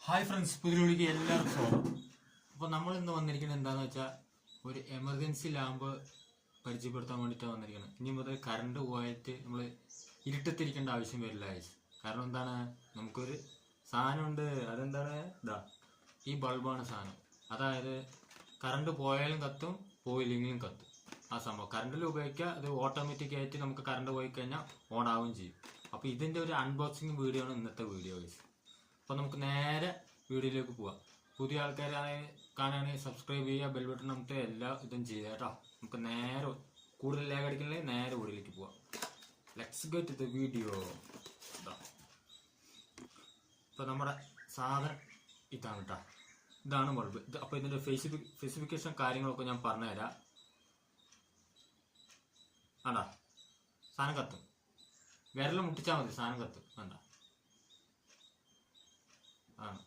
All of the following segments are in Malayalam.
ഹായ് ഫ്രണ്ട്സ്, പുതിയൊഴിക്ക് എല്ലാവർക്കും സ്വാഗതം. അപ്പോൾ നമ്മൾ ഇന്ന് വന്നിരിക്കുന്നത് എന്താണെന്ന് വെച്ചാൽ ഒരു എമർജൻസി ലാമ്പ് പരിചയപ്പെടുത്താൻ വേണ്ടിയിട്ടാണ് വന്നിരിക്കുന്നത്. ഇനി മുതൽ കറണ്ട് പോയിട്ട് നമ്മൾ ഇരുട്ടത്തിരിക്കേണ്ട ആവശ്യം വരില്ല. കാരണം എന്താണ്, നമുക്കൊരു സാധനമുണ്ട്. അതെന്താണ്, ഇതാ ഈ ബൾബാണ് സാധനം. അതായത് കറണ്ട് പോയാലും കത്തും, പോയില്ലെങ്കിലും കത്തും. ആ സംഭവം കറണ്ടിൽ ഉപയോഗിക്കുക. അത് ഓട്ടോമാറ്റിക് ആയിട്ട് നമുക്ക് കറണ്ട് പോയി കഴിഞ്ഞാൽ ഓൺ ആവുകയും ചെയ്യും. അപ്പോൾ ഇതിൻ്റെ ഒരു അൺബോക്സിങ് വീഡിയോ ആണ് ഇന്നത്തെ വീഡിയോ. അപ്പോൾ നമുക്ക് നേരെ വീഡിയോയിലേക്ക് പോവാം. പുതിയ ആൾക്കാരെ കാണുകയാണെങ്കിൽ സബ്സ്ക്രൈബ് ചെയ്യുക, ബെൽ ബട്ടൺ നമുക്ക് എല്ലാ ഇതും ചെയ്യുക കേട്ടോ. നമുക്ക് നേരെ കൂടുതൽ ലാഗ് അടിക്കണമെങ്കിൽ നേരെ വീഡിയോയിലേക്ക് പോവാം. Let's get the video. ഇപ്പോൾ നമ്മുടെ സാധനം ഇതാണ് കേട്ടോ. ഇതാണ് ബൾബ്. ഇത് അപ്പോൾ ഇതിൻ്റെ സ്പെസിഫിക്കേഷൻ കാര്യങ്ങളൊക്കെ ഞാൻ പറഞ്ഞുതരാം. വേണ്ട, സാധനം കത്തും. വിരൽ മുട്ടിച്ചാൽ മതി, സാധനം കത്തും. വേണ്ട ആണ്.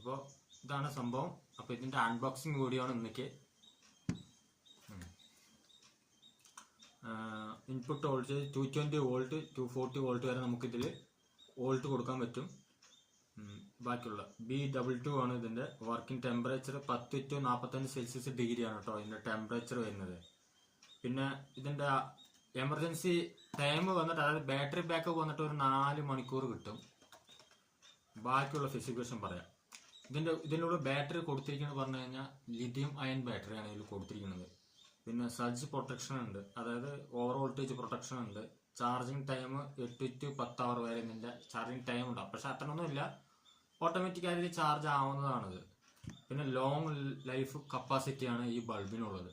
അപ്പോൾ ഇതാണ് സംഭവം. അപ്പോൾ ഇതിൻ്റെ അൺബോക്സിങ് വീഡിയോ ആണ് ഇന്നേക്ക്. ഇൻപുട്ട് വോൾട്ടേജ് 220 വോൾട്ട് 240 വോൾട്ട് വരെ നമുക്കിതിൽ വോൾട്ട് കൊടുക്കാൻ പറ്റും. ബാക്കിയുള്ള B22 ആണ് ഇതിൻ്റെ working temperature. 10 to 45 Celsius degree ആണ് കേട്ടോ ഇതിൻ്റെ ടെമ്പറേച്ചർ വരുന്നത്. പിന്നെ ഇതിൻ്റെ എമർജൻസി ടൈം വന്നിട്ട്, അതായത് ബാറ്ററി ബാക്കപ്പ് വന്നിട്ട് ഒരു 4 മണിക്കൂർ കിട്ടും. ബാക്കിയുള്ള സ്പെസിഫിക്കേഷൻ പറയാം. ഇതിനുള്ള ബാറ്ററി കൊടുത്തിരിക്കുന്നത് പറഞ്ഞു കഴിഞ്ഞാൽ ലിഥിയം അയൺ ബാറ്ററിയാണ് ഇതിൽ കൊടുത്തിരിക്കുന്നത്. പിന്നെ സൾജ് പ്രൊട്ടക്ഷൻ ഉണ്ട്, അതായത് ഓവർ വോൾട്ടേജ് പ്രൊട്ടക്ഷൻ ഉണ്ട്. ചാർജിങ് ടൈം 8 to 10 അവർ വരെ ഇതിൻ്റെ ചാർജിങ് ടൈം ഉണ്ടാവും. പക്ഷെ അത്രയൊന്നുമില്ല, ഓട്ടോമാറ്റിക്കായിട്ട് ചാർജ് ആവുന്നതാണിത്. പിന്നെ ലോങ് ലൈഫ് കപ്പാസിറ്റിയാണ് ഈ ബൾബിനുള്ളത്.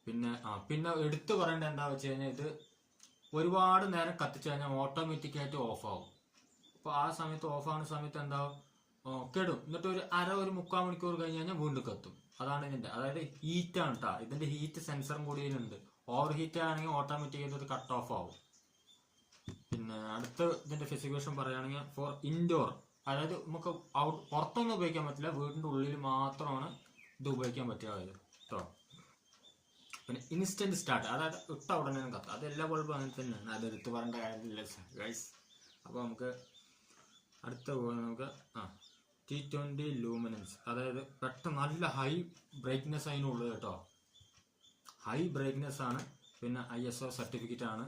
പിന്നെ എടുത്തു പറയേണ്ടത് എന്താണെന്ന് വെച്ച് കഴിഞ്ഞാൽ, ഇത് ഒരുപാട് നേരം കത്തിച്ചു കഴിഞ്ഞാൽ ഓട്ടോമാറ്റിക്കായിട്ട് ഓഫ് ആവും. അപ്പോൾ ആ സമയത്ത് ഓഫാകുന്ന സമയത്ത് എന്താവും, കെടും. എന്നിട്ട് ഒരു 3/4 മണിക്കൂർ കഴിഞ്ഞ് കഴിഞ്ഞാൽ വീണ്ടും കത്തും. അതാണ് ഇതിൻ്റെ, അതായത് ഹീറ്റാണ് കേട്ടോ. ഇതിൻ്റെ ഹീറ്റ് സെൻസറും കൂടി ഇതിലുണ്ട്. ഓവർ ഹീറ്റ് ആണെങ്കിൽ ഓട്ടോമാറ്റിക്കായിട്ട് ഒരു കട്ട് ഓഫ് ആവും. പിന്നെ അടുത്ത ഇതിൻ്റെ സ്പെസിഫിക്കേഷൻ പറയുകയാണെങ്കിൽ ഫോർ ഇൻഡോർ, അതായത് നമുക്ക് പുറത്തൊന്നും ഉപയോഗിക്കാൻ പറ്റില്ല, വീടിൻ്റെ ഉള്ളിൽ മാത്രമാണ് ഇത് ഉപയോഗിക്കാൻ പറ്റുക കേട്ടോ. പിന്നെ ഇൻസ്റ്റന്റ് സ്റ്റാർട്ട്, അതായത് ഇട്ട ഉടനെ കത്തും. അത് എല്ലാ ബൾബും അങ്ങനെ തന്നെയാണ്, അത് എടുത്ത് പറയേണ്ട കാര്യമില്ല ഗൈസ്. അപ്പോൾ നമുക്ക് അടുത്ത നമുക്ക് T20 ലൂമിനൻസ്, അതായത് പെട്ടെന്ന് നല്ല ഹൈ ബ്രൈറ്റ്നെസ് അതിനുള്ളത് കേട്ടോ. ഹൈ ബ്രൈറ്റ്നെസ് ആണ്. പിന്നെ ISO സർട്ടിഫിക്കറ്റ് ആണ്,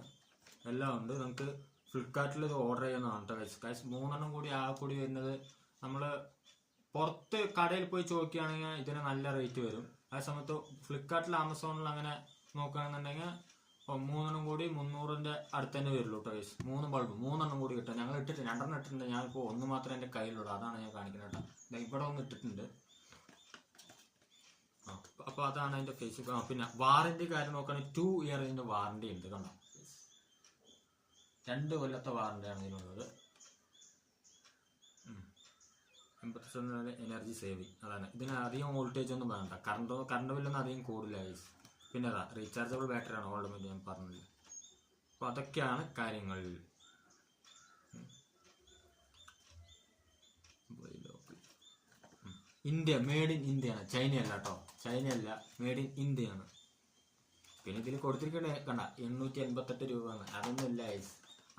എല്ലാം ഉണ്ട്. നമുക്ക് ഫ്ലിപ്കാർട്ടിൽ ഇത് ഓർഡർ ചെയ്യുന്നതാണ് കേട്ടോ ഗൈസ്. 3 കൂടി കൂടി വരുന്നത് നമ്മൾ പുറത്ത് കടയിൽ പോയി ചോദിക്കുകയാണെങ്കിൽ ഇതിന് നല്ല റേറ്റ് വരും. ആ സമയത്ത് ഫ്ലിപ്കാർട്ടിൽ ആമസോണിൽ അങ്ങനെ നോക്കുകയാണെന്നുണ്ടെങ്കിൽ 3 കൂടി 300-ന്റെ അടുത്ത് തന്നെ വരുള്ളൂ കേട്ടോ ഗൈസ്. 3 ബൾബ് 3 കൂടി കിട്ടും. ഞങ്ങൾ ഇട്ടിട്ട് 2 ഇട്ടിട്ടുണ്ട്. ഞാനിപ്പോൾ 1 മാത്രമേ എൻ്റെ കയ്യിലുള്ളൂ, അതാണ് ഞാൻ കാണിക്കുന്നത് കേട്ടോ. ഇവിടെ 1 ഇട്ടിട്ടുണ്ട്. അപ്പോൾ അതാണ് അതിൻ്റെ ഫേസ്. പിന്നെ വാറണ്ടി കാര്യം നോക്കുകയാണെങ്കിൽ 2 ഇയർ ഇതിൻ്റെ വാറണ്ടി ഉണ്ട് കണ്ടോ. 2 കൊല്ലത്തെ വാറണ്ടിയാണ് ഇതിനുള്ളത്. 80% എനർജി സേവിങ്, അതാണ്. ഇതിന് അധികം വോൾട്ടേജ് ഒന്നും വേണ്ട. കറണ്ട് ബില്ലൊന്നും അധികം കൂടില്ല ഗൈസ്. പിന്നെ റീചാർജബിൾ ബാറ്ററിയാണ് ഓൾറെഡി ഞാൻ പറഞ്ഞത്. അപ്പോൾ അതൊക്കെയാണ് കാര്യങ്ങൾ. ഇന്ത്യ, മെയ്ഡ് ഇൻ ഇന്ത്യയാണ്, ചൈനയല്ല കേട്ടോ. ചൈനയല്ല, മെയ്ഡ് ഇൻ ഇന്ത്യയാണ്. പിന്നെ ഇതിൽ കൊടുത്തിരിക്കണേ കണ്ട 888 രൂപയാണ്. അതൊന്നും ഇല്ല ഗൈസ്.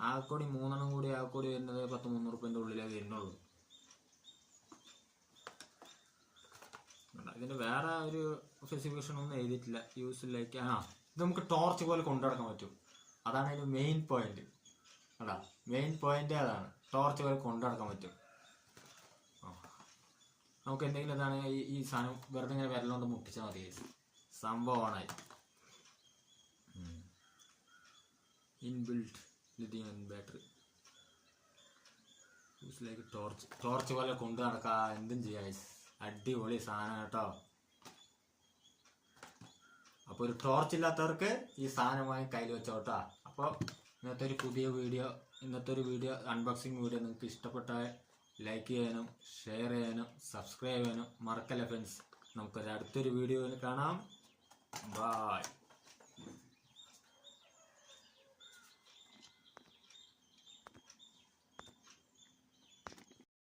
ആകെക്കൂടി 3 കൂടി ആകെക്കൂടി വരുന്നത് 10-300 രൂപേൻ്റെ ഉള്ളിലേ വരുന്നുള്ളൂ. ഇതിന് വേറെ ഒരു സ്പെസിഫിക്കേഷൻ ഒന്നും എഴുതിയിട്ടില്ല. യൂസിലേക്ക് ഇത് നമുക്ക് ടോർച്ച് പോലെ കൊണ്ടുനടക്കാൻ പറ്റും. അതാണ് അതിൻ്റെ മെയിൻ പോയിന്റ്. അതാ മെയിൻ പോയിന്റ്, അതാണ് ടോർച്ച് പോലെ കൊണ്ടുനടക്കാൻ പറ്റും. നമുക്ക് എന്തെങ്കിലും ഇതാണ് ഈ സാധനം വെറുതെ ഇങ്ങനെ വിരലുകൊണ്ട് മുട്ടിച്ചാൽ മതി, സംഭവമാണ്. ഇൻബിൽറ്റ് ലിഥിയം ബാറ്ററി യൂസിലേക്ക് ടോർച്ച് പോലെ കൊണ്ടു നടക്കാം, എന്തും ചെയ്യാം. അടിപൊളി സാധനം കേട്ടോ. അപ്പോൾ ഒരു ടോർച്ച് ഇല്ലാത്തവർക്ക് ഈ സാധനമായി കയ്യിൽ വെച്ചോട്ടോ. അപ്പോൾ ഇന്നത്തെ ഒരു വീഡിയോ അൺബോക്സിങ് വീഡിയോ നിങ്ങൾക്ക് ഇഷ്ടപ്പെട്ടാൽ ലൈക്ക് ചെയ്യാനും ഷെയർ ചെയ്യാനും സബ്സ്ക്രൈബ് ചെയ്യാനും മറക്കല്ല ഫ്രണ്ട്സ്. നമുക്കൊരു അടുത്തൊരു വീഡിയോയിൽ കാണാം. ബൈ.